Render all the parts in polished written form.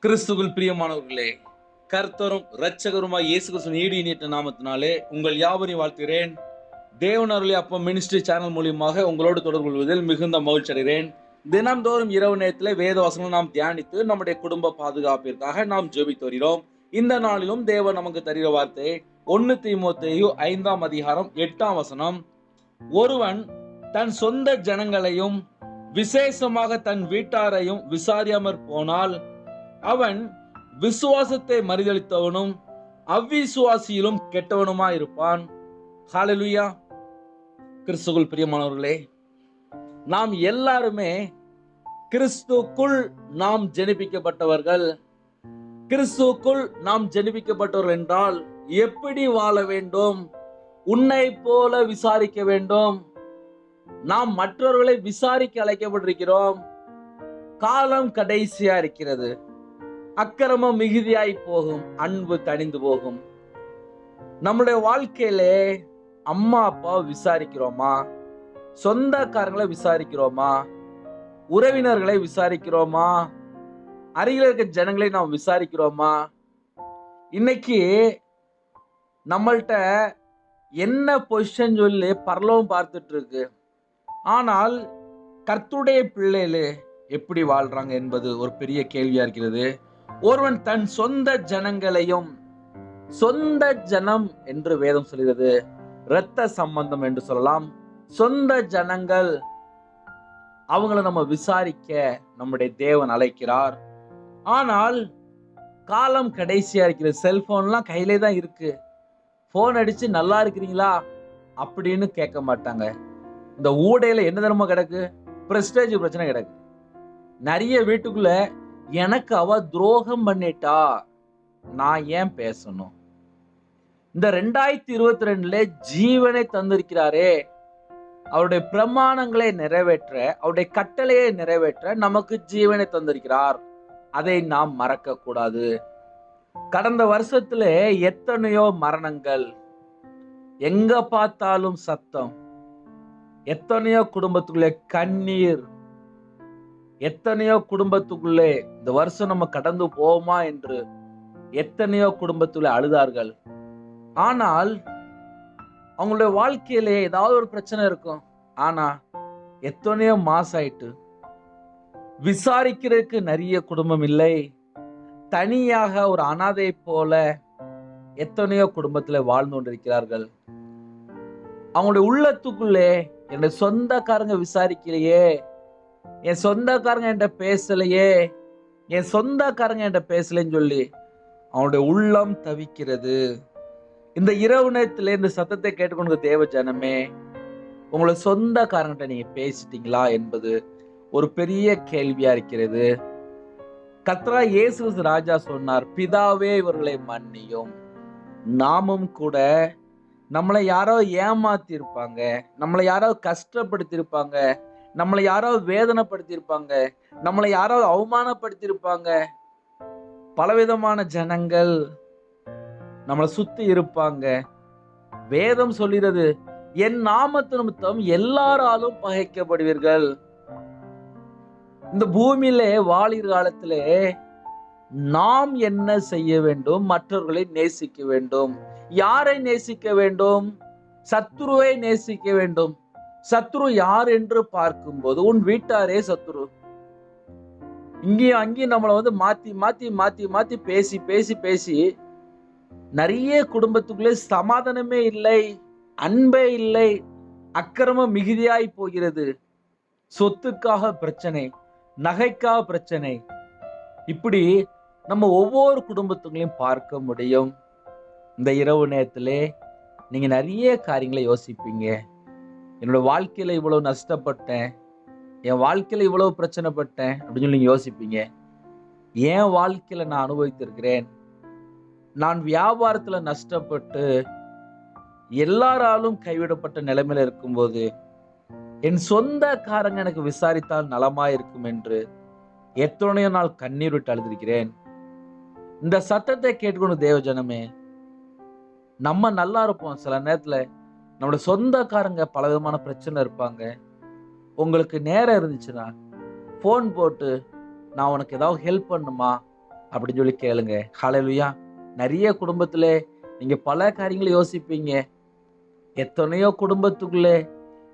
கிறிஸ்துவில் பிரியமானவர்களே, கர்த்தரும் இரட்சகருமாய் இயேசு கிறிஸ்துவின் ஈடு இணையற்ற நாமத்தினாலே உங்கள் யாவரையும் வாழ்த்துகிறேன். தேவன் அருளிய அப்பம் மினிஸ்ட்ரி சேனல் மூலியமாக உங்களோடு தொடர்பு கொள்வதில் மிகுந்த மகிழ்ச்சி அடைகிறேன். தினம்தோறும் இரவு நேரத்தில் வேத வசனங்களை நாம் தியானித்து நம்முடைய குடும்ப பாதுகாப்பிற்காக நாம் ஜெபித்து வருகிறோம். இந்த நாளிலும் தேவன் நமக்கு தருகிற வார்த்தை 1 தீமோத்தேயு 5ஆம் அதிகாரம் 8ஆம் வசனம். ஒருவன் தன் சொந்த ஜனங்களையும் விசேஷமாக தன் வீட்டாரையும் விசாரியாமற் போனால் அவன் விசுவாசத்தை மறுதலித்தவனும் அவ்விசுவாசியிலும் கெட்டவனுமாய் இருப்பான். ஹல்லேலூயா. கிறிஸ்துவுக்குள் பிரியமானவர்களே, நாம் எல்லாருமே கிறிஸ்துக்குள் நாம் ஜெனிப்பிக்கப்பட்டவர்கள். கிறிஸ்துக்குள் நாம் ஜெனிப்பிக்கப்பட்டவர்கள் என்றால் எப்படி வாழ வேண்டும்? உன்னை போல விசாரிக்க வேண்டும். நாம் மற்றவர்களை விசாரிக்க அழைக்கப்பட்டிருக்கிறோம். காலம் கடைசியா இருக்கிறது. அக்கிரமம் மிகுதியாய் போகும், அன்பு தணிந்து போகும். நம்முடைய வாழ்க்கையிலே அம்மா அப்பா விசாரிக்கிறோமா? சொந்தக்காரங்களை விசாரிக்கிறோமா? உறவினர்களை விசாரிக்கிறோமா? அருகில் இருக்க ஜனங்களை நாம் விசாரிக்கிறோமா? இன்னைக்கு நம்மள்ட்ட என்ன பொசிஷன் சொல்லி பரலோகம் பார்த்துட்டு இருக்கு. ஆனால் கர்த்தருடைய பிள்ளைகளே எப்படி வாழ்றாங்க என்பது ஒரு பெரிய கேள்வியா இருக்கிறது. ஒருவன் தன் சொந்த ஜனங்களையும், சொந்த ஜனம் என்று வேதம் சொல்கிறது, இரத்த சம்பந்தம் என்று சொல்லலாம். சொந்த ஜனங்கள், அவங்களை நம்ம விசாரிக்க நம்முடைய தேவன் அழைக்கிறார். ஆனால் காலம் கடைசியா இருக்கிற செல்போன்லாம் கையிலே தான் இருக்கு. போன் அடிச்சு நல்லா இருக்கிறீங்களா அப்படின்னு கேட்க மாட்டாங்க. இந்த ஊடையில என்ன தரமா கிடக்கு? பிரஸ்டேஜ் பிரச்சனை கிடக்கு. நிறைய வீட்டுக்குள்ள எனக்கு அவ துரோகம் பண்ணிட்டா, நான் ஏன் பேசணும்? இந்த 2022 ஜீவனை தந்திருக்கிறாரே, அவருடைய பிரமாணங்களை நிறைவேற்ற, அவருடைய கட்டளையை நிறைவேற்ற நமக்கு ஜீவனை தந்திருக்கிறார். அதை நாம் மறக்க கூடாது. கடந்த வருஷத்துல எத்தனையோ மரணங்கள், எங்க பார்த்தாலும் சத்தம், எத்தனையோ குடும்பத்துக்குள்ளே கண்ணீர், எத்தனையோ குடும்பத்துக்குள்ளே இந்த வருஷம் நம்ம கடந்து போவோமா என்று எத்தனையோ குடும்பத்துக்குள்ளே அழுதார்கள். ஆனால் அவங்களுடைய வாழ்க்கையிலே ஏதாவது ஒரு பிரச்சனை இருக்கும். ஆனா எத்தனையோ மாசம் ஆயிட்டு விசாரிக்கிறதுக்கு நிறைய குடும்பம் இல்லை. தனியாக ஒரு அனாதை போல எத்தனையோ குடும்பத்துல வாழ்ந்து கொண்டிருக்கிறார்கள். அவங்களுடைய உள்ளத்துக்குள்ளே என்னுடைய சொந்தக்காரங்க விசாரிக்கலையே, என் சொந்தக்காரங்க என்கிட்ட பேசலையே, என் சொந்தக்காரங்க என்கிட்ட பேசலன்னு சொல்லி அவனுடைய உள்ளம் தவிக்கிறது. இந்த இரவு நேரத்துல இந்த சத்தத்தை கேட்டுக்கொண்டு தேவ ஜனமே, உங்களை சொந்தக்காரங்கிட்ட நீங்க பேசிட்டீங்களா என்பது ஒரு பெரிய கேள்வியா இருக்கிறது. கர்த்தராகிய இயேசு கிறிஸ்து ராஜா சொன்னார், பிதாவே இவர்களை மன்னியும். நாமும் கூட நம்மளை யாரோ ஏமாத்தி இருப்பாங்க, நம்மளை யாரோ கஷ்டப்படுத்தி இருப்பாங்க, நம்மளை யாரோ வேதனைப்படுத்தி இருப்பாங்க, நம்மளை யாரோ அவமானப்படுத்தி இருப்பாங்க. பலவிதமான ஜனங்கள் நம்மளை சுத்தி இருப்பாங்க. வேதம் சொல்கிறது, என் நாமத்து நிமித்தம் எல்லாராலும் பகைக்கப்படுவீர்கள். இந்த பூமியிலே வாழிற காலத்திலே நாம் என்ன செய்ய வேண்டும்? மற்றவர்களை நேசிக்க வேண்டும். யாரை நேசிக்க வேண்டும்? சத்துருவை நேசிக்க வேண்டும். சத்துரு யார் என்று பார்க்கும்போது உன் வீட்டாரே சத்துரு. இங்கேயும் அங்கேயும் நம்மளை மாத்தி மாத்தி மாத்தி மாத்தி பேசி பேசி பேசி நிறைய குடும்பத்துக்குள்ளே சமாதானமே இல்லை, அன்பே இல்லை, அக்கிரமம் மிகுதியாய் போகிறது. சொத்துக்காக பிரச்சனை, நகைக்காக பிரச்சனை. இப்படி நம்ம ஒவ்வொரு குடும்பத்துங்களையும் பார்க்க முடியும். இந்த இரவு நேரத்திலே நீங்க நிறைய காரியங்களை யோசிப்பீங்க. என்னோட வாழ்க்கையில இவ்வளவு நஷ்டப்பட்டேன், என் வாழ்க்கையில இவ்வளவு பிரச்சனைப்பட்டேன் அப்படின்னு சொல்லி நீங்க யோசிப்பீங்க. என் வாழ்க்கையில நான் அனுபவித்திருக்கிறேன். நான் வியாபாரத்துல நஷ்டப்பட்டு எல்லாராலும் கைவிடப்பட்ட நிலைமையில இருக்கும்போது என் சொந்தக்காரங்க எனக்கு விசாரித்தால் நலமா இருக்கும் என்று எத்தனையோ நாள் கண்ணீர் விட்டு அழுதிருக்கிறேன். இந்த சத்தத்தை கேட்டுக்கொண்டு தேவ ஜனமே, நம்ம நல்லா இருப்போம். சில நேரத்துல நம்மளோட சொந்தக்காரங்க பலவிதமான பிரச்சனை இருப்பாங்க. உங்களுக்கு நேரம் இருந்துச்சுன்னா போன் போட்டு, நான் உனக்கு ஏதாவது ஹெல்ப் பண்ணுமா, அப்படின்னு சொல்லி கேளுங்க. ஹல்லேலூயா. நிறைய குடும்பத்திலே நீங்க பல காரியங்களை யோசிப்பீங்க. எத்தனையோ குடும்பத்துக்குள்ளே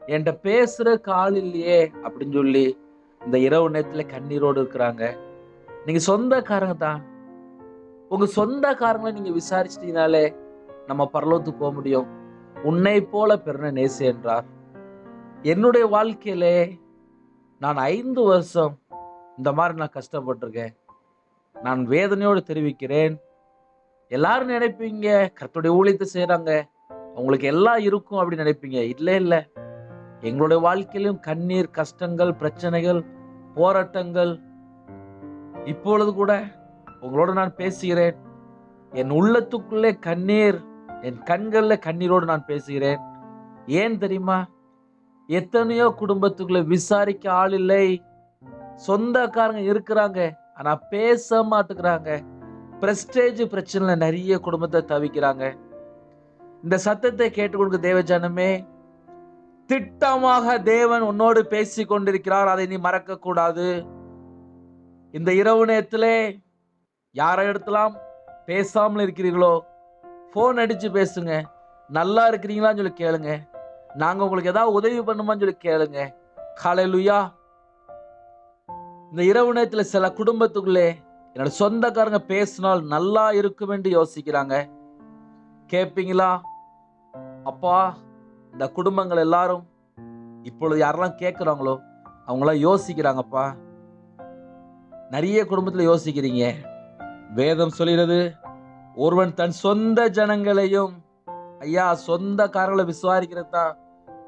என்கிட்ட பேசுறதுக்கு ஆள் இல்லையே அப்படின்னு சொல்லி இந்த இரவு நேரத்துல கண்ணீரோடு இருக்கிறாங்க. நீங்க சொந்தக்காரங்க தான். உங்க சொந்தக்காரங்களை நீங்க விசாரிச்சிட்டீங்கனாலே நம்ம பரலோகத்துக்கு போக முடியும். உன்னை போல பிறனை நேசி என்றார். என்னுடைய வாழ்க்கையிலே நான் 5 வருஷம் இந்த மாதிரி நான் கஷ்டப்பட்டிருக்கேன். நான் வேதனையோடு தெரிவிக்கிறேன். எல்லாரும் நினைப்பீங்க கர்த்தருடைய ஊழியத்தை செய்யறாங்க, அவங்களுக்கு எல்லாம் இருக்கும் அப்படின்னு நினைப்பீங்க. இல்ல, எங்களுடைய வாழ்க்கையிலும் கண்ணீர், கஷ்டங்கள், பிரச்சனைகள், போராட்டங்கள். இப்பொழுது கூட உங்களோட நான் பேசுகிறேன். என் உள்ளத்துக்குள்ளே கண்ணீர், என் கண்கள்ல கண்ணீரோடு நான் பேசுகிறேன். ஏன் தெரியுமா? எத்தனையோ குடும்பத்துக்குள்ள விசாரிக்க ஆள் இல்லை. சொந்தக்காரங்க இருக்கிறாங்க, ஆனா பேச மாட்டுக்கிறாங்க. பிரஸ்டேஜ் பிரச்சனைல நிறைய குடும்பத்தை தவிக்கிறாங்க. இந்த சத்தத்தை கேட்டுக்கொண்டு தேவஜனமே, திட்டமாக தேவன் உன்னோடு பேசி கொண்டிருக்கிறார். அதை நீ மறக்க கூடாது. இந்த இரவு நேரத்திலே யாரை எடுத்தலாம் பேசாமல் இருக்கிறீர்களோ போன் அடிச்சு பேசுங்க. நல்லா இருக்கிறீங்களான்னு சொல்லி கேளுங்க. நாங்க உங்களுக்கு ஏதாவது உதவி பண்ணுமான்னு சொல்லி கேளுங்க. ஹல்லேலூயா. இந்த இரவு நேரத்துல சில குடும்பத்துக்குள்ளே என்னோட சொந்தக்காரங்க பேசினால் நல்லா இருக்கும் என்று யோசிக்கிறாங்க. கேட்பீங்களா? அப்பா, இந்த குடும்பங்கள் எல்லாரும் இப்பொழுது யாரெல்லாம் கேட்கிறாங்களோ அவங்களாம் யோசிக்கிறாங்கப்பா. நிறைய குடும்பத்துல யோசிக்கிறீங்க. வேதம் சொல்கிறது, ஒருவன் தன் சொந்த ஜனங்களையும், ஐயா சொந்தக்காரங்களை விசுவாரிக்கிறது தான்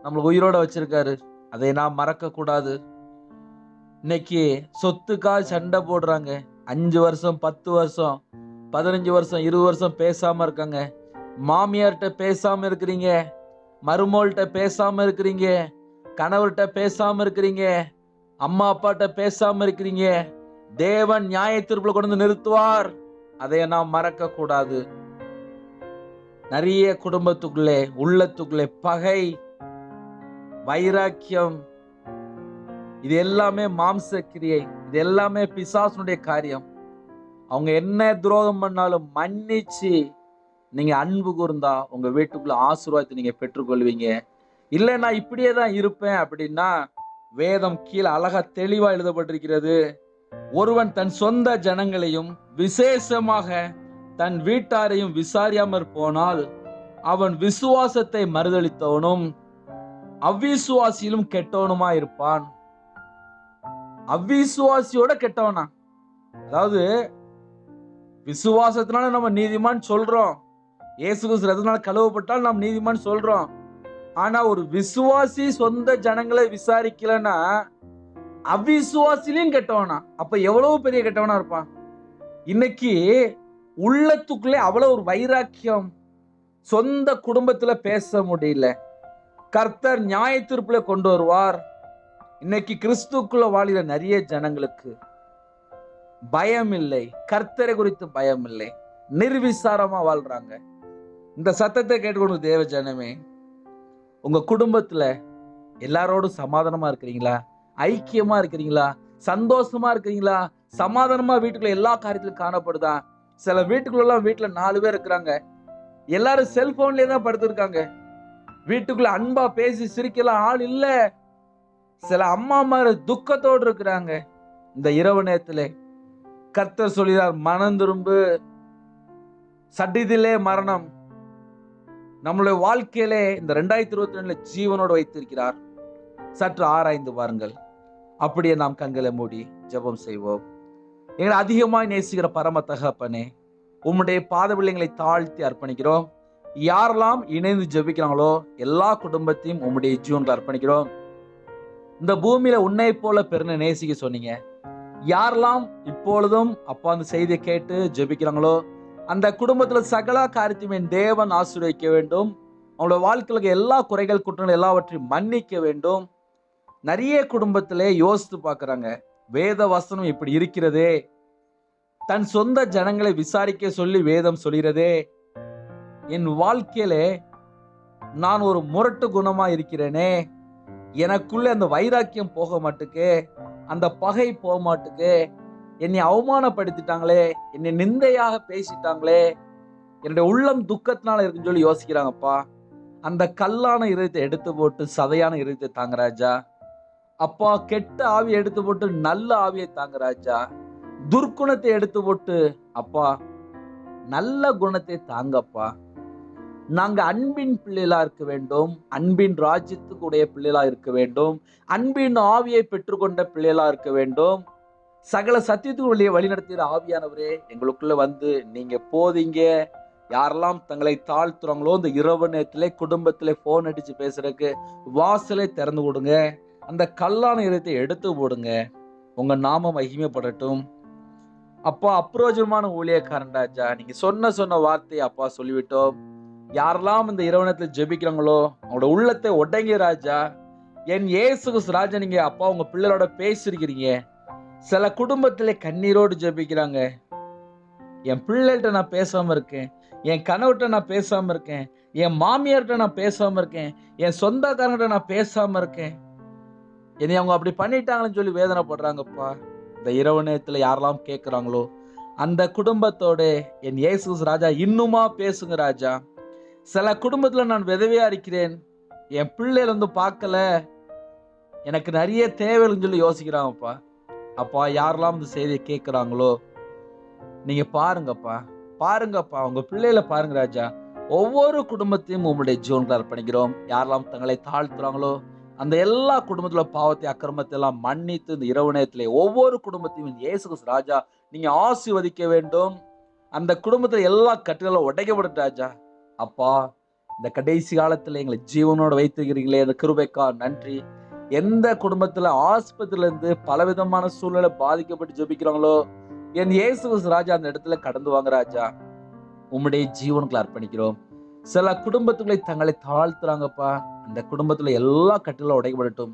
நம்மளை உயிரோட வச்சிருக்காரு. அதை நாம் மறக்க கூடாது. இன்னைக்கு சொத்துக்காக சண்டை போடுறாங்க. 5 வருஷம், 10 வருஷம், 15 வருஷம், 20 வருஷம் பேசாம இருக்காங்க. மாமியார்கிட்ட பேசாம இருக்கிறீங்க, மருமகள்கிட்ட பேசாம இருக்கிறீங்க, கணவர்கிட்ட பேசாம இருக்கிறீங்க, அம்மா அப்பாட்ட பேசாம இருக்கிறீங்க. தேவன் நியாய தீர்ப்புல கொண்டு வந்து நிறுத்துவார். அதை நாம் மறக்க கூடாது. நிறைய குடும்பத்துக்குள்ளே, உள்ளத்துக்குள்ளே பகை, வைராக்கியம், இது எல்லாமே மாம்ச கிரியை. இது எல்லாமே பிசாசுனுடைய காரியம். அவங்க என்ன துரோகம் பண்ணாலும் மன்னிச்சு நீங்க அன்பு கூர்ந்தா உங்க வீட்டுக்குள்ள ஆசீர்வாதத்தை நீங்க பெற்றுக்கொள்வீங்க. இல்ல நான் இப்படியே தான் இருப்பேன் அப்படின்னா, வேதம் கீழே அழகா தெளிவா எழுதப்பட்டிருக்கிறது. ஒருவன் தன் சொந்த ஜனங்களையும் விசேஷமாக தன் வீட்டாரையும் விசாரியாமற் போனால் அவன் விசுவாசத்தை மறுதளித்தவனும் அவ்விசுவாசியிலும் கெட்டவனுமா இருப்பான். அவ்விசுவாசியோட கெட்டவனா? அதாவது விசுவாசத்தினால நம்ம நீதிமான் சொல்றோம். இயேசு கிறிஸ்து ரத்தத்தினால கழுவப்பட்டால் நாம் நீதிமான் சொல்றோம். ஆனா ஒரு விசுவாசி சொந்த ஜனங்களை விசாரிக்கலன்னா அவிசுவாசிலையும் கெட்டவனா? அப்ப எவ்வளவு பெரிய கெட்டவனா இருப்பான். இன்னைக்கு உள்ளத்துக்குள்ளே அவ்வளவு ஒரு வைராக்கியம், சொந்த குடும்பத்துல பேச முடியல. கர்த்தர் நியாய தீர்ப்புல கொண்டு வருவார். இன்னைக்கு கிறிஸ்துக்குள்ள வாழிற நிறைய ஜனங்களுக்கு பயம் இல்லை, கர்த்தரை குறித்து பயம் இல்லை, நிர்விசாரமா வாழ்றாங்க. இந்த சத்தத்தை கேட்டுக்கொண்டு தேவ ஜனமே, உங்க குடும்பத்துல எல்லாரோடும் சமாதானமா இருக்கிறீங்களா? ஐக்கியமா இருக்கிறீங்களா? சந்தோஷமா இருக்கிறீங்களா? சமாதானமா வீட்டுக்குள்ள எல்லா காரியத்திலும் காணப்படுதா? சில வீட்டுக்குள்ள வீட்டுல 4 பேர் இருக்கிறாங்க, எல்லாரும் செல்போன்லயே தான் படுத்திருக்காங்க. வீட்டுக்குள்ள அன்பா பேசி சிரிக்கலாம் ஆள் இல்ல. சில அம்மா மாரு துக்கத்தோடு இருக்கிறாங்க. இந்த இரவு நேரத்திலே கர்த்தர் சொல்கிறார், மனம் திரும்பு, சடிதிலே மரணம். நம்மளுடைய வாழ்க்கையிலே இந்த 2022 ஜீவனோடு வைத்திருக்கிறார். சற்று ஆராய்ந்து பாருங்கள். அப்படியே நாம் கண்களை மூடி ஜெபம் செய்வோம். எங்களை அதிகமாய் நேசிக்கிற பரம தகப்பனே, உம்முடைய பாத பிள்ளைகளை தாழ்த்தி அர்ப்பணிக்கிறோம். யாரெல்லாம் இணைந்து ஜெபிக்கிறாங்களோ எல்லா குடும்பத்தையும் உம்முடைய ஜீவன்களை அர்ப்பணிக்கிறோம். இந்த பூமியில உன்னை போல பெருனை நேசிக்க சொன்னீங்க. யாரெல்லாம் இப்பொழுதும் அப்பா அந்த செய்தியை கேட்டு ஜெபிக்கிறாங்களோ அந்த குடும்பத்துல சகல காரியத்தையும் தேவன் ஆசீர்வதிக்க வேண்டும். அவங்களோட வாழ்க்கையில எல்லா குறைகள் குற்றங்கள் எல்லாவற்றையும் மன்னிக்க வேண்டும். நிறைய குடும்பத்திலே யோசித்து பார்க்கறாங்க, வேத வசனம் இப்படி இருக்கிறதே, தன் சொந்த ஜனங்களை விசாரிக்க சொல்லி வேதம் சொல்கிறதே, என் வாழ்க்கையிலே நான் ஒரு முரட்டு குணமா இருக்கிறேனே, எனக்குள்ள அந்த வைராக்கியம் போக மாட்டுக்கு, அந்த பகை போக மாட்டுக்கு, என்னை அவமானப்படுத்திட்டாங்களே, என்னை நிந்தையாக பேசிட்டாங்களே, என்னுடைய உள்ளம் துக்கத்தினால இருக்குன்னு சொல்லி யோசிக்கிறாங்கப்பா. அந்த கல்லான இதயத்தை எடுத்து போட்டு சதையான இதயத்தை தாங்க ராஜா. அப்பா, கெட்ட ஆவியை எடுத்து போட்டு நல்ல ஆவியை தாங்க ராஜா. துர்க்குணத்தை எடுத்து போட்டு அப்பா நல்ல குணத்தை தாங்கப்பா. நாங்க அன்பின் பிள்ளைகளா இருக்க வேண்டும், அன்பின் ராஜ்யத்துக்கு உடைய பிள்ளைகளா இருக்க வேண்டும், அன்பின் ஆவியை பெற்றுக்கொண்ட பிள்ளைகளா இருக்க வேண்டும். சகல சத்தியத்துக்கு வழிநடத்துகிற ஆவியானவரே எங்களுக்குள்ள வந்து நீங்க போதீங்க. யாரெல்லாம் தங்களை தாழ்த்துறாங்களோ இந்த இரவு நேரத்திலே குடும்பத்திலே போன் அடிச்சு பேசுறதுக்கு வாசலை திறந்து கொடுங்க. அந்த கல்லான இதயத்தை எடுத்து போடுங்க. உங்க நாமம் மகிமைப்படட்டும். அப்பா, அப்பிரயோஜனமான ஊழியக்காரன் ராஜா, நீங்க சொன்ன வார்த்தையை அப்பா சொல்லிவிட்டோம். யாரெல்லாம் இந்த இரவு நேரத்தில் ஜெபிக்கிறாங்களோ அவங்களோட உள்ளத்தை உடைங்க ராஜா. என் இயேசு கிறிஸ்து ராஜா, நீங்க அப்பா உங்க பிள்ளைகளோட பேசிருக்கிறீங்க. சில குடும்பத்திலே கண்ணீரோடு ஜெபிக்கிறாங்க. என் பிள்ளைகிட்ட நான் பேசாம இருக்கேன், என் கணவர்கிட்ட நான் பேசாம இருக்கேன், என் மாமியார்கிட்ட நான் பேசாம இருக்கேன், என் சொந்தக்காரங்கிட்ட நான் பேசாம இருக்கேன், என்னை அவங்க அப்படி பண்ணிட்டாங்கன்னு சொல்லி வேதனைப்படுறாங்கப்பா. இந்த இரவு நேரத்துல யாரெல்லாம் கேட்கிறாங்களோ அந்த குடும்பத்தோட என் இயேசு ராஜா இன்னுமா பேசுங்க ராஜா. சில குடும்பத்துல நான் விதவையா இருக்கிறேன், என் பிள்ளைகள் வந்து பார்க்கல, எனக்கு நிறைய தேவைன்னு சொல்லி யோசிக்கிறாங்கப்பா. அப்பா, யாரெல்லாம் இந்த செய்தியை கேட்கிறாங்களோ நீங்க பாருங்கப்பா, பாருங்கப்பா, உங்க பிள்ளைகளை பாருங்க ராஜா. ஒவ்வொரு குடும்பத்தையும் உங்களுடைய ஜீவன்கள் அர்ப்பணிக்கிறோம். யாரெல்லாம் தங்களை தாழ்த்துறாங்களோ அந்த எல்லா குடும்பத்துல பாவத்தை அக்கிரமத்தை எல்லாம் மன்னித்து இந்த இரவு நேரத்திலே ஒவ்வொரு குடும்பத்தையும் இயேசு கிறிஸ்து ராஜா நீங்க ஆசீர்வதிக்க வேண்டும். அந்த குடும்பத்துல எல்லா கட்டுகளும் உடைக்கப்படும் ராஜா. அப்பா, இந்த கடைசி காலத்துல எங்களை ஜீவனோட வைத்திருக்கிறீங்களே, அந்த கிருபைக்கா நன்றி. எந்த குடும்பத்துல ஆஸ்பத்திரியில இருந்து பலவிதமான சூழ்நிலை பாதிக்கப்பட்டு ஜெபிக்கிறாங்களோ என் இயேசு கிறிஸ்து ராஜா அந்த இடத்துல கடந்து வாங்க ராஜா. உம்முடைய ஜீவனுக்குள்ள அர்ப்பணிக்கிறோம். சில குடும்பத்துக்களை தங்களை தாழ்த்துறாங்கப்பா. அந்த குடும்பத்துல எல்லா கட்டிலும் உடைக்கப்படட்டும்.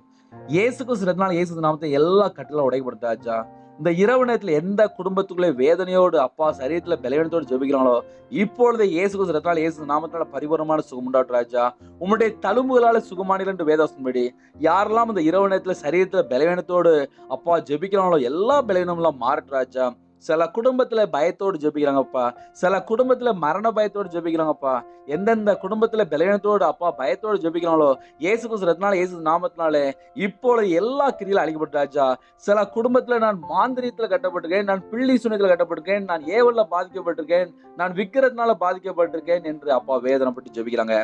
இயேசு கிறிஸ்து இயேசு நாமத்தை எல்லா கட்டிலும் உடைக்கப்படட்டும் ராஜா. இந்த இரவு நேரத்துல எந்த குடும்பத்துக்குள்ளே வேதனையோடு அப்பா சரீரத்துல பலவீனத்தோடு ஜெபிக்கிறாங்களோ இப்பொழுது இயேசு கிறிஸ்து இயேசு நாமத்தினால பரிபூரணமான சுகம் உண்டாட்டும் ராஜா. உம்முடைய தழும்புகளால சுகமானீர்கள் என்று வேதவாசன்படி யாரெல்லாம் இந்த இரவு நேரத்துல சரீரத்துல பலவீனத்தோடு அப்பா ஜெபிக்கிறாங்களோ எல்லா பலவீனம்லாம் மாறட்டும் ராஜா. சில குடும்பத்துல பயத்தோடு ஜெபிக்கிறாங்கப்பா, சில குடும்பத்துல மரண பயத்தோடு ஜெபிக்கிறாங்கப்பா. எந்தெந்த குடும்பத்துல பலவீனத்தோடு அப்பா பயத்தோடு ஜெபிக்கிறாங்களோ இயேசு கிறிஸ்து இயேசு நாமத்தினாலே இப்பொழுது எல்லா கிரியிலும் அழிக்கப்பட்ட ராஜா. சில குடும்பத்துல நான் மாந்திரியத்துல கட்டப்பட்டிருக்கேன், நான் பிள்ளி சுனியத்துல கட்டப்பட்டிருக்கேன், நான் ஏவல்ல பாதிக்கப்பட்டிருக்கேன், நான் விக்கிரத்தினால பாதிக்கப்பட்டிருக்கேன் என்று அப்பா வேதனைப்பட்டு ஜெபிக்கிறாங்க.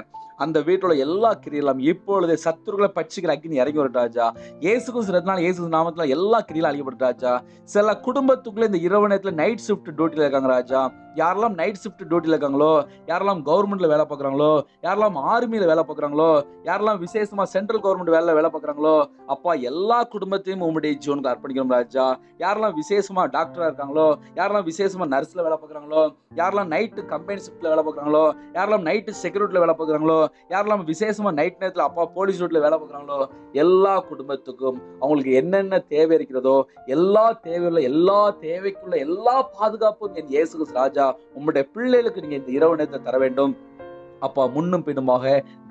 அந்த வீட்டுல எல்லா கிரியெல்லாம் இப்பொழுது சத்துருக்களை பட்சிக்கிற அக்கினி இறங்கி வரும் ராஜா. இயேசு கிறிஸ்து இயேசு நாமத்துல எல்லா கிரியிலும் அழிக்கப்பட்ட ராஜா. சில குடும்பத்துக்குள்ள இந்த இரவு நேரத்துல நைட் ஷிஃப்ட் டியூட்டில இருக்காங்க ராஜா. யாரெல்லாம் நைட் ஷிஃப்ட் டியூட்டில இருக்காங்களோ, யாரெல்லாம் கவர்மெண்ட்ல வேலை பார்க்குறாங்களோ, யாரெல்லாம் ஆர்மியில வேலை பார்க்குறாங்களோ, யாரெல்லாம் விசேஷமா சென்ட்ரல் கவர்மெண்ட் வேலை பார்க்குறாங்களோ அப்பா எல்லா குடும்பத்தையும் உம்முடைய ஜீவனுக்கு அர்ப்பணிக்கிறோம் ராஜா. யாரெல்லாம் விசேஷமா டாக்டரா இருக்காங்களோ, யாரெல்லாம் விசேஷமா நர்ஸ்ல வேலை பார்க்குறாங்களோ, யாரெல்லாம் நைட்டு கம்பெனி ஷிஃப்ட்ல வேலை பார்க்குறாங்களோ, யாரெல்லாம் நைட்டு செக்யூரிட்டில வேலை பார்க்குறாங்களோ, யாரெல்லாம் விசேஷமா நைட் நேரத்துல அப்பா போலீஸ் ரூட்ல வேலை பார்க்குறாங்களோ எல்லா குடும்பத்துக்கும் அவங்களுக்கு என்னென்ன தேவை இருக்கிறதோ எல்லா தேவையுள்ள எல்லா தேவைக்குள்ள எல்லா பாதுகாப்பும் என் இயேசு கிறிஸ்து ராஜா உம்முடைய பிள்ளைகளுக்கு நீங்க இந்த இரவு நேரத்தை தர வேண்டும். அப்பா, முன்னும் பின்னுமாக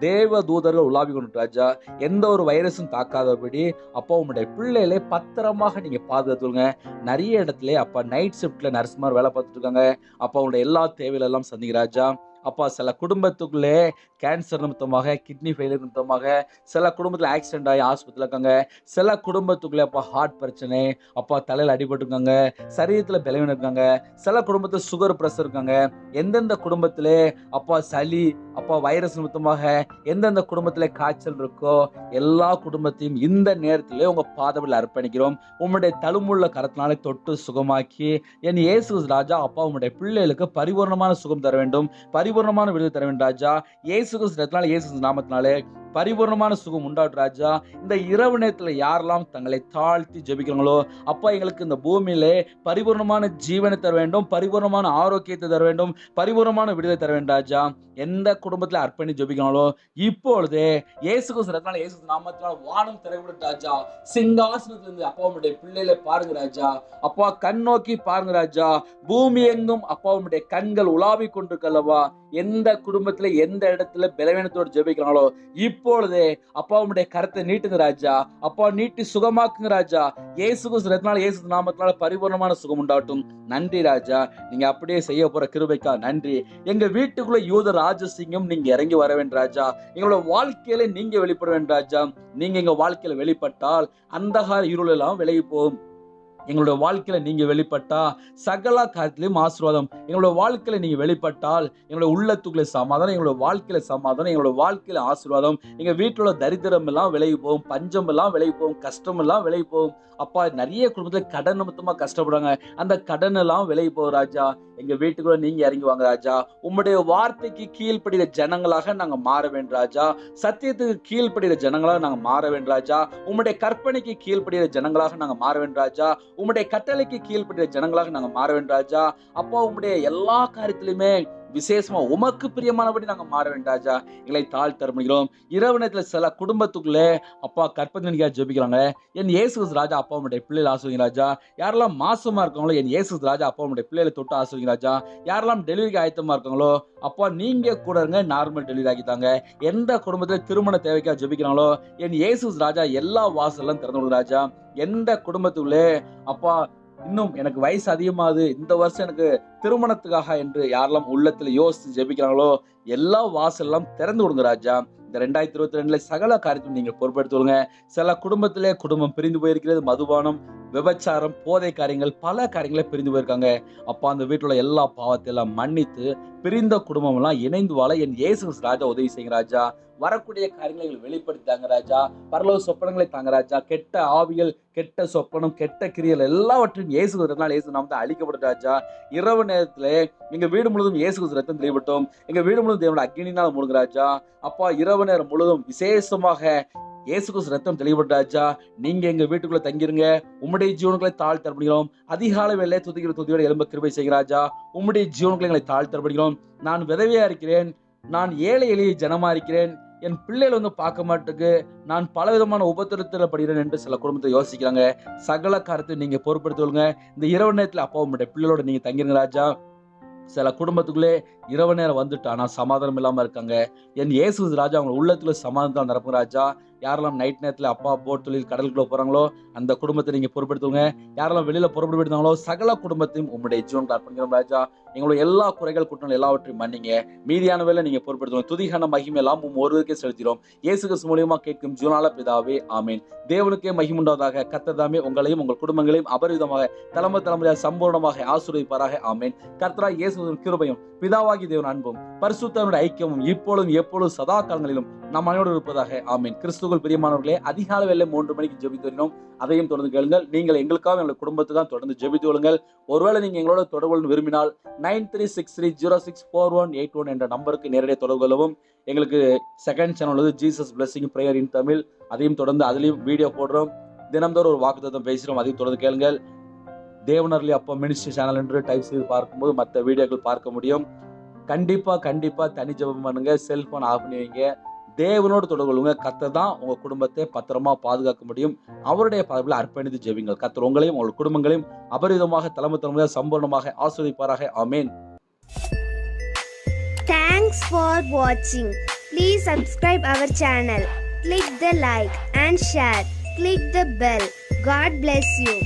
தேவ தூதர்கள் உலாவி கொண்டு ராஜா எந்த ஒரு வைரஸும் தாக்காதபடி அப்பா உங்களுடைய பிள்ளைகளை பத்திரமாக நீங்க பாதுகாத்துங்க. நிறைய இடத்துல அப்பா நைட் ஷிஃப்ட்ல நர்ஸ்மார் வேலை பார்த்துட்டு இருக்காங்க. அப்பா உங்களுடைய எல்லா தேவையில எல்லாம் சந்திங்க ராஜா. அப்பா, சில குடும்பத்துக்குள்ளே கேன்சர் நிமித்தமாக, கிட்னி ஃபெயிலியர் நிமித்தமாக, சில குடும்பத்தில் ஆக்சிடென்ட் ஆகி ஆஸ்பத்திரியில் இருக்காங்க. சில குடும்பத்துக்குள்ளே அப்பா ஹார்ட் பிரச்சனை, அப்பா தலையில் அடிபட்டுருக்காங்க, சரீரத்தில் பலவீனம் இருக்காங்க. சில குடும்பத்தில் சுகர் பிரஷர் இருக்காங்க. எந்தெந்த குடும்பத்திலே அப்பா சளி, அப்பா வைரஸ் நிமித்தமாக எந்தெந்த குடும்பத்திலே காய்ச்சல் இருக்கோ எல்லா குடும்பத்தையும் இந்த நேரத்திலே உங்க பாதவில் அர்ப்பணிக்கிறோம். உம்முடைய தழும்புள்ள கரத்தினாலே தொட்டு சுகமாக்கி என் இயேசு ராஜா அப்பா உம்முடைய பிள்ளைகளுக்கு பரிபூர்ணமான சுகம் தர வேண்டும், பரிபூர்ணமான விடுதலை தர வேண்டும் ராஜா. இயேசு கிறிஸ்து இயேசு நாமத்தினாலே பரிபூர்ணமான சுகம் உண்டாட்டும் ராஜா. இந்த இரவு நேரத்துல யாரெல்லாம் தங்களை தாழ்த்தி ஜெபிக்கிறாங்களோ அப்பா எங்களுக்கு இந்த பூமியிலே பரிபூர்ணமான ஜீவனை தர வேண்டும், பரிபூர்ணமான ஆரோக்கியத்தை தர வேண்டும், பரிபூர்ணமான விடுதலை தர வேண்டும் ராஜா. எந்த குடும்பத்துல அர்ப்பணி ஜெபிக்கிறாங்களோ இப்பொழுதே இயேசு கிறிஸ்து இயேசு நாமத்தினால வானம் திறக்கப்படும் ராஜா. சிங்காசனத்திலிருந்து அப்பா உம்முடைய பிள்ளைகளை பாருங்க ராஜா. அப்பா கண் நோக்கி பாருங்க ராஜா. பூமி எங்கும் அப்பா உம்முடைய கண்கள் உலாவி கொண்டிருக்கல்லவா. எந்த குடும்பத்துல எந்த இடத்துல பலவீனத்தோடு ஜெபிக்கிறாங்களோ இப்பொழுதே அப்பா உம்முடைய கரத்தை நீட்டுங்க ராஜா. அப்பா நீட்டி சுகமாக்குங்க ராஜா. இயேசு கிறிஸ்து ரத்தத்தினால, இயேசு நாமத்தினால பரிபூர்ணமான சுகம் உண்டாகட்டும். நன்றி ராஜா. நீங்க அப்படியே செய்ய போற கிருபைக்கா நன்றி. எங்க வீட்டுக்குள்ள யூத ராஜசிங்கம் நீங்க இறங்கி வர வேண்டும் ராஜா. எங்களோட வாழ்க்கையில நீங்க வெளிப்பட வேண்டும் ராஜா. நீங்க எங்க வாழ்க்கையில வெளிப்பட்டால் அந்தகார இருள் எல்லாம் விலகி போகும். எங்களுடைய வாழ்க்கையில நீங்க வெளிப்பட்டா சகல காரியத்திலும் ஆசீர்வாதம். எங்களுடைய வாழ்க்கையில நீங்க வெளிப்பட்டால் எங்களுடைய உள்ளத்துக்குள்ள சமாதானம், எங்களுடைய வாழ்க்கையில சமாதானம், எங்களுடைய வாழ்க்கையில ஆசீர்வாதம். எங்க வீட்டில் உள்ள தரித்திரம் எல்லாம் விலகி போகும், பஞ்சம் எல்லாம் விலகி போகும், கஷ்டம் எல்லாம் விலகி போகும். அப்பா நிறைய குடும்பத்துல கடன் நிமித்தமா கஷ்டப்படுறாங்க, அந்த கடன் எல்லாம் விலகி போகும் ராஜா. எங்க வீட்டுக்குள்ள நீங்க இறங்கி வாங்க ராஜா. உம்முடைய வார்த்தைக்கு கீழ்ப்படுகிற ஜனங்களாக நாங்க மாற வேண்டும் ராஜா. சத்தியத்துக்கு கீழ்ப்படுகிற ஜனங்களாக நாங்க மாற வேண்டும் ராஜா. உம்முடைய கற்பனைக்கு கீழ்ப்படுகிற ஜனங்களாக நாங்க மாற வேண்டும் ராஜா. உம்முடைய கட்டளைக்கு கீழ்ப்படுகிற ஜனங்களாக நாங்க மாற வேண்டும் ராஜா. அப்பா உம்முடைய எல்லா காரியத்திலுமே விசேஷமா உமக்கு பிரியமானபடி நாங்க மாற வேண்டும் ராஜா. எங்களை தாழ்த்தருகிறோம். இரவு நேரத்துல சில குடும்பத்துக்குள்ளே அப்பா கற்பனைக்காக ஜெபிக்கிறாங்க. என் இயேசு ராஜா அப்பா உம்முடைய பிள்ளைகளை ஆசீர்வதிங்க ராஜா. யாரெல்லாம் மாசமா இருக்காங்களோ என் இயேசு ராஜா அப்பா உம்முடைய பிள்ளைகளை தொட்டு ஆசீர்வதிங்க ராஜா. யாரெல்லாம் டெலிவரிக்கு ஆயத்தமா இருக்காங்களோ அப்பா நீங்க கூட இருங்க, நார்மல் டெலிவரி ஆகிட்டாங்க. எந்த குடும்பத்துல திருமண தேவைக்காக ஜெபிக்கிறாங்களோ என் இயேசு ராஜா எல்லா வாசலும் திறந்து விடுங்க ராஜா. எந்த குடும்பத்துக்குள்ளே அப்பா இன்னும் எனக்கு வயசு அதிகமாகுது, இந்த வருஷம் எனக்கு திருமணத்துக்காக என்று யாரெல்லாம் உள்ளத்துல யோசித்து ஜெபிக்கிறாங்களோ எல்லா வாசல்லாம் திறந்து விடுங்க ராஜா. இந்த 2022 சகல காரியத்தையும் நீங்க பொறுப்பெடுத்துங்க. சில குடும்பத்திலே குடும்பம் பிரிந்து போயிருக்கிறது. மதுபானம், விபச்சாரம், போதை காரியங்கள், பல காரியங்களே பிரிந்து போயிருக்காங்க. அப்பா அந்த வீட்டுல எல்லா பாவத்தை எல்லாம் மன்னித்து பிரிந்த குடும்பம் எல்லாம் இணைந்து வாழ என் இயேசு ராஜா உதவி செய்யுங்க ராஜா. வரக்கூடிய காரியங்களை வெளிப்படுத்தாங்க ராஜா. பரலோக சொப்பனங்களை தாங்க ராஜா. கெட்ட ஆவிகள், கெட்ட சொப்பனம், கெட்ட கிரியல் எல்லாவற்றையும் இயேசு நாமத்தை அழிக்கப்படும் ராஜா. இரவு நேரத்துல எங்க வீடு முழுவதும் இயேசு ரத்தம் தெளிவட்டும். எங்க வீடு முழுவதும் தேவனோட அக்னினால் மூடுங்க ராஜா. அப்பா இரவு நேரம் முழுவதும் விசேஷமாக இயேசு கிறிஸ்து ரத்தம் தெளிவட்டும் ராஜா. நீங்க எங்க வீட்டுக்குள்ள தங்கிருங்க. உம்முடைய ஜீவனுக்களை தாழ்த்தப்படுகிறோம். அதிகாலை வேளையிலே துதிக்கிற துதியோட எழும்ப கிருபை செய்கிற ராஜா. உம்முடைய ஜீவனுக்களை எங்களை தாழ்த்தப்படுகிறோம். நான் விதவையா இருக்கிறேன், நான் ஏழை எளிய ஜனமா இருக்கிறேன், என் பிள்ளைகள் பார்க்க மாட்டுக்கு, நான் பலவிதமான உபத்திரத்தில் படுகிறேன் என்று சில குடும்பத்தை யோசிக்கிறாங்க. சகல காரியத்தை நீங்க பொறுப்படுத்துவீங்க. இந்த இரவு நேரத்தில் அப்பா உங்களுடைய பிள்ளைகளோட நீங்க தங்கிருங்க ராஜா. சில குடும்பத்துக்குள்ளே இரவு நேரம் வந்துட்டு ஆனா சமாதானம் இல்லாம இருக்காங்க. என் இயேசு ராஜா அவங்க உள்ளத்துல சமாதானம் நிரப்புங்க ராஜா. யாரெல்லாம் நைட் நேரத்துல அப்பா போட் தொழில் கடலுக்குள்ள போறாங்களோ அந்த குடும்பத்தை நீங்க பொறுப்படுத்துவங்க. யாரெல்லாம் வெளியில புறப்பட்டு விடுத்தாங்களோ சகல குடும்பத்தையும் உங்களுடைய ஜீவனுக்கு அர்ப்பணிக்கிறோம் ராஜா. எங்களுடைய எல்லா குறைகள் குற்றங்கள் எல்லாவற்றையும் மன்னிங்க. மீதியான வேலை நீங்க பொறுப்படுத்துவோம். துதிகான மகிமை எல்லாம் ஒருவருக்கே செலுத்திடும். இயேசு கிறிஸ்து மூலியமா கேட்கும் ஜீவனால பிதாவே ஆமேன். தேவனுக்கே மகிமுண்டாவதாக. கர்த்தர் உங்களையும் உங்கள் குடும்பங்களையும் அபரிதமாக தலைமுறையாக சம்பூர்ணமாக ஆசீர்வதிப்பாராக ஆமேன். கர்த்தரா இயேசு கிருபையும் பிதாவாகி தேவன் அன்பும் பரிசுத்தனுடைய ஐக்கியமும் இப்பொழுதும் எப்பொழுதும் சதா காலங்களிலும் நம் அனைவரோடு இருப்பதாக ஆமேன். கிறிஸ்துவுக்குள் பிரியமானவர்களே, அதிகாலை வேளை 3 மணிக்கு ஜெபித்து வருகிறோம். அதையும் தொடர்ந்து கேளுங்கள். நீங்கள் எங்களுக்காக எங்கள் குடும்பத்துக்காக தொடர்ந்து ஜெபித்து கொள்ளுங்கள். ஒருவேளை நீங்க எங்களோட தொடர்பு கொள்ள விரும்பினால் 9363064181 என்ற நம்பருக்கு நேரடியாக தொடர்பு கொள்ளவும். எங்களுக்கு செகண்ட் சேனல் உள்ளது, ஜீசஸ் பிளெஸிங் பிரேயர் இன் தமிழ். அதையும் தொடர்ந்து அதுலயும் வீடியோ போடுறோம். தினம்தோறும் ஒரு வாக்குத்தத்தம் பேசுகிறோம். அதையும் தொடர்ந்து கேளுங்கள். தேவனர்லி அப்பம் மினிஸ்ட்ரி சேனல் என்று டைப் செய்து பார்க்கும்போது மற்ற வீடியோக்கள் பார்க்க முடியும். கண்டிப்பா தனி ஜெபம் பண்ணுங்க. செல்போன் ஆஃப் பண்ணி வைங்க. தேவனோடு தொடர்பு கொள்ளுங்க. கர்த்தர் தான் உங்க குடும்பத்தை பத்திரமா பாதுகாக்க முடியும். அவருடைய பார்வையில் அர்ப்பணித்து ஜெபிங்கள். கர்த்தர் உங்களையும் உங்கள் குடும்பங்களையும் அபரிதமாக தலைமுறையாக சம்பூர்ணமாக ஆசீர்வதிப்பாராக ஆமென். Thanks for watching. Please subscribe our channel. Click the like and share. Click the bell. God bless you.